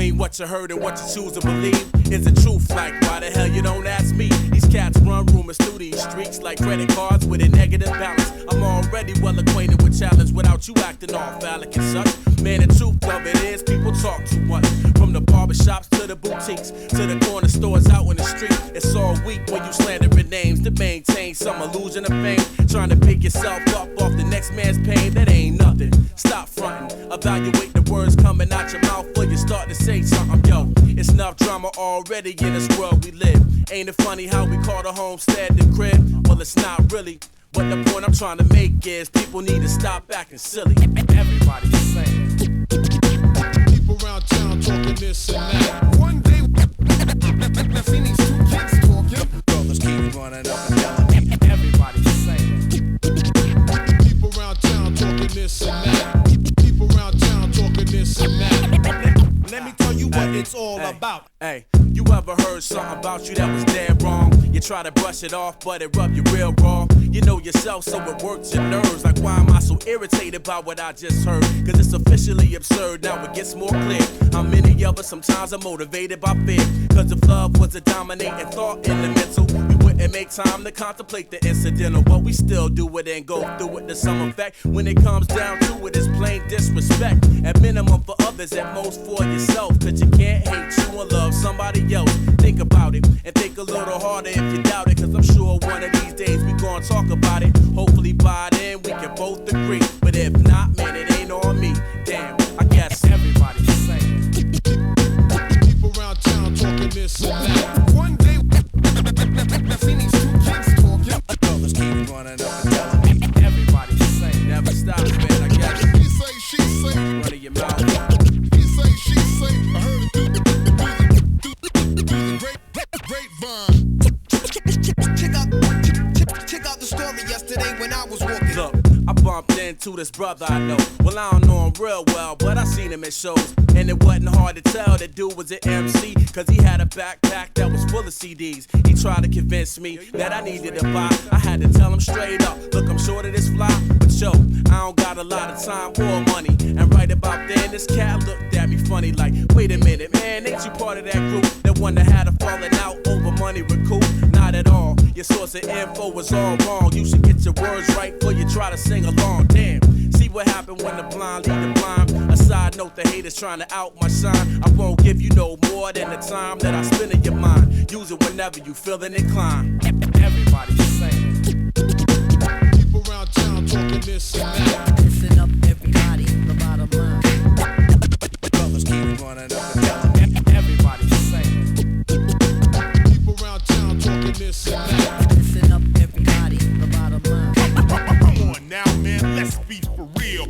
between what you heard and what you choose to believe is the truth. Like, why the hell you don't ask me? These cats run rumors through these streets like credit cards with a negative balance. I'm already well acquainted with challenge without you acting all phallic and such. Man, the truth of it is people talk too much. From the barbershops to the boutiques to the corner stores out in the street. It's all weak when you slandering names to maintain some illusion of fame. Trying to pick yourself up off the next man's pain, that ain't nothing. Stop fronting, evaluate the words coming out your mouth before you start to say something. Yo, it's enough drama already in this world we live. Ain't it funny how we call the homestead the crib? Well, it's not really. But the point I'm trying to make is people need to stop acting silly. Everybody's saying. People around town talking this and that. One day, I seen these two kids talking. Brothers keep running up and down me. Everybody's saying. People around town talking this and that. People around town talking this and that. Let me tell you what it's all about. Hey, you ever heard something about you that was dead wrong? You try to brush it off, but it rub you real raw. You know yourself, so it works your nerves. Like, why am I so irritated by what I just heard? Cause it's officially absurd, now it gets more clear. How many of us sometimes are motivated by fear? Cause if love was a dominating thought in the mental, we wouldn't make time to contemplate the incidental. But we still do it and go through it to some effect. When it comes down to it, it's plain disrespect. At minimum for others, at most for yourself. Cause you can't hate you and love somebody else. Think about it, and think a little harder if you doubt it. Cause I'm sure one of these days we gon' talk about it. Hopefully by then we can both agree. But if not, man, it ain't on me. Damn, I guess everybody's saying. People around town talking this and that. One day, I seen these two kids talking. Brothers keep running up and down me. Everybody's saying. Never stops, man, I guess. He say, she say. Running your mouth. He say, she say. I heard it through the grapevine. Check out the story yesterday when I was walking. Look, I bumped into this brother I know. Well, I don't know him real well, but I seen him at shows. And it wasn't hard to tell that dude was an MC, cause he had a backpack that was full of CDs. He tried to convince me that I needed to buy. I had to tell him straight up, look, I'm short of this fly, but yo, I don't got a lot of time or money. And right about then, this cat looked at me funny like, wait a minute, man, ain't you part of that group that one that had a falling out over money recoup? Not at all, your source of info was all wrong. You should get your words right before you try to sing along. Damn, see what happened when the blind lead the blind. A side note, the haters trying to out my shine. I won't give you no more than the time that I spend in your mind. Use it whenever you feeling inclined. Everybody's saying. People around town talking this and that. Listen up, everybody, the bottom line. Brothers keep running up and down. Everybody's saying. People around town talking this and that. Listen up, everybody, the bottom line. Come on now, man, let's be for real.